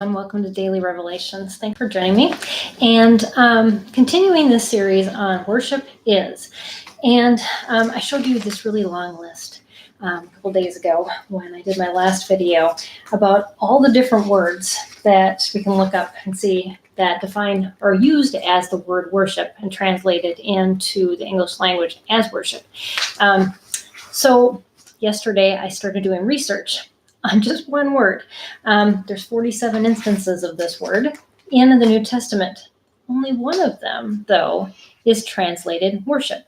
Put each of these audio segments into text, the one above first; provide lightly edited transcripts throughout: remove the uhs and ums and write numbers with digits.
And welcome to Daily Revelations. Thanks for joining me. And continuing this series on worship is. And I showed you this really long list a couple days ago when I did my last video about all the different words that we can look up and see that define or used as the word worship and translated into the English language as worship. So yesterday I started doing research on just one word. There's 47 instances of this word in the New Testament. Only one of them, though, is translated worship.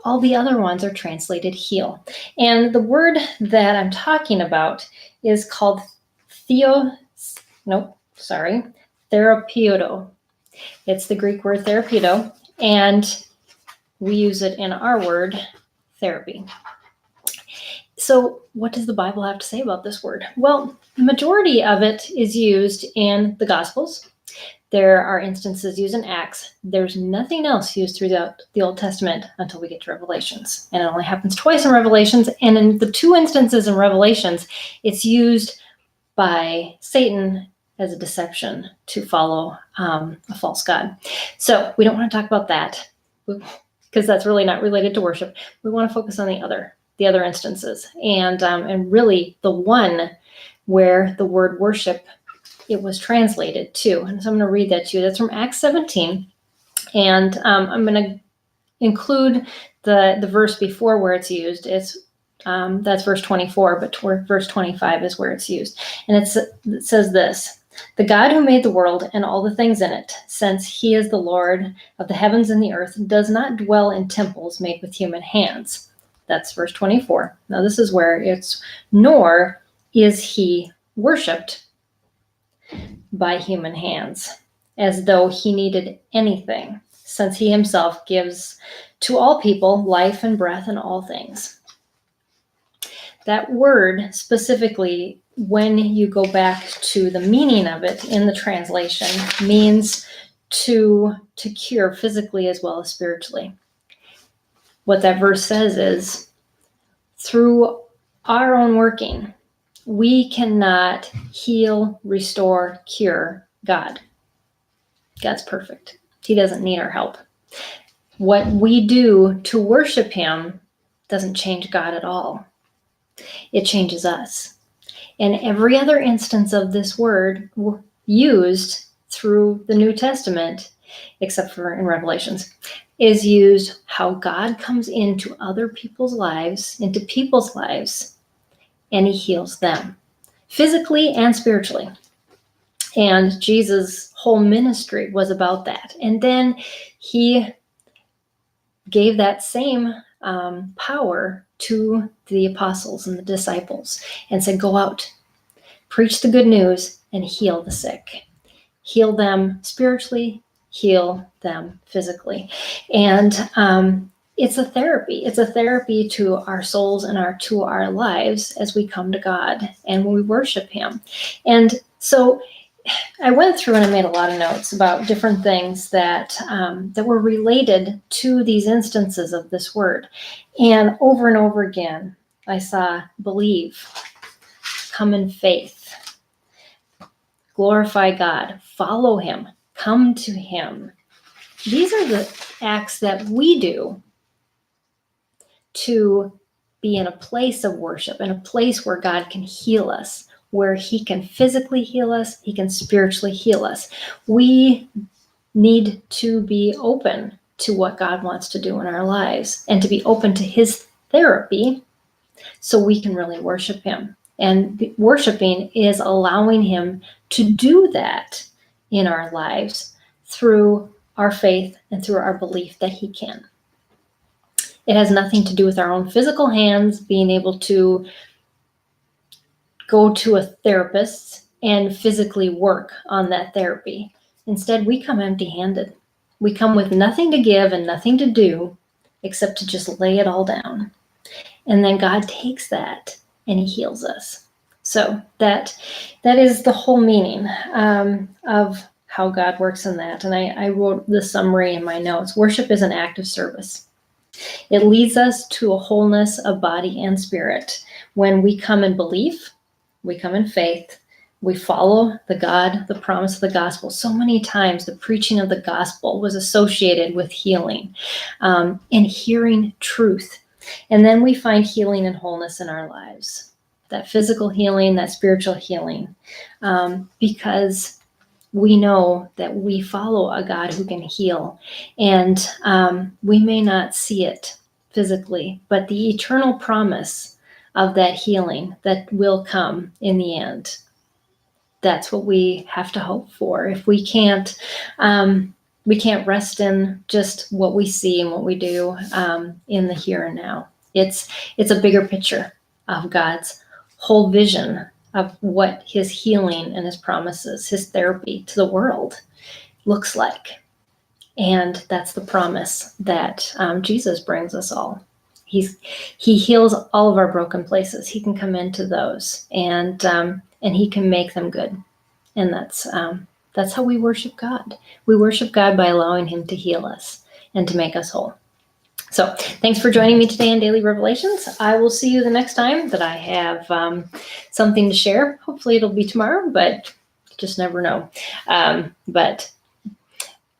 All the other ones are translated heal. And the word that I'm talking about is called therapeuto. It's the Greek word therapeuto, and we use it in our word therapy. So what does the Bible have to say about this word? Well, the majority of it is used in the Gospels. There are instances used in Acts. There's nothing else used throughout the Old Testament until we get to Revelations. And it only happens twice in Revelations. And in the two instances in Revelations, it's used by Satan as a deception to follow a false god. So we don't want to talk about that because that's really not related to worship. We want to focus on the other instances, and really the one where the word worship, it was translated to. And so I'm going to read that to you. That's from Acts 17. And I'm going to include the verse before where it's used. That's verse 24, but verse 25 is where it's used. And it says this: "The God who made the world and all the things in it, since he is the Lord of the heavens and the earth, does not dwell in temples made with human hands." That's verse 24. Now this is where it's, "Nor is he worshipped by human hands, as though he needed anything, since he himself gives to all people life and breath and all things." That word specifically, when you go back to the meaning of it in the translation, means to cure physically as well as spiritually. What that verse says is, through our own working, we cannot heal, restore, cure God. God's perfect. He doesn't need our help. What we do to worship him doesn't change God at all. It changes us. And every other instance of this word used through the New Testament, except for in Revelations, is used how God comes into other people's lives, and he heals them physically and spiritually. And Jesus' whole ministry was about that. And then he gave that same power to the apostles and the disciples and said, "Go out, preach the good news, and heal the sick. Heal them spiritually, heal them physically." And it's a therapy. It's a therapy to our souls and to our lives as we come to God and when we worship him. And so I went through and I made a lot of notes about different things that were related to these instances of this word. And over again, I saw believe, come in faith, glorify God, follow him, come to him. These are the acts that we do to be in a place of worship, in a place where God can heal us, where he can physically heal us, he can spiritually heal us. We need to be open to what God wants to do in our lives and to be open to his therapy so we can really worship him. And worshiping is allowing him to do that in our lives through our faith and through our belief that he can. It has nothing to do with our own physical hands being able to go to a therapist and physically work on that therapy. Instead, we come empty-handed. We come with nothing to give and nothing to do except to just lay it all down. And then God takes that and he heals us. So that is the whole meaning of how God works in that. And I wrote the summary in my notes. Worship is an act of service. It leads us to a wholeness of body and spirit. When we come in belief, we come in faith, We follow the promise of the gospel. So many times the preaching of the gospel was associated with healing and hearing truth. And then we find healing and wholeness in our lives, that physical healing, that spiritual healing, because we know that we follow a God who can heal. And we may not see it physically, but the eternal promise of that healing that will come in the end, that's what we have to hope for. If we can't rest in just what we see and what we do in the here and now. It's a bigger picture of God's whole vision of what his healing and his promises, his therapy to the world looks like. And that's the promise that Jesus brings us all. He heals all of our broken places. He can come into those and he can make them good. And that's how we worship God. We worship God by allowing him to heal us and to make us whole. So thanks for joining me today on Daily Revelations. I will see you the next time that I have something to share. Hopefully it'll be tomorrow, but you just never know. But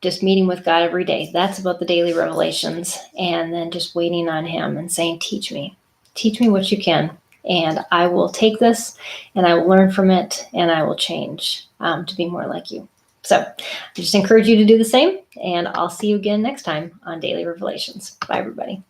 just meeting with God every day. That's about the daily revelations. And then just waiting on him and saying, teach me what you can. And I will take this and I will learn from it and I will change to be more like you. So I just encourage you to do the same, and I'll see you again next time on Daily Revelations. Bye, everybody.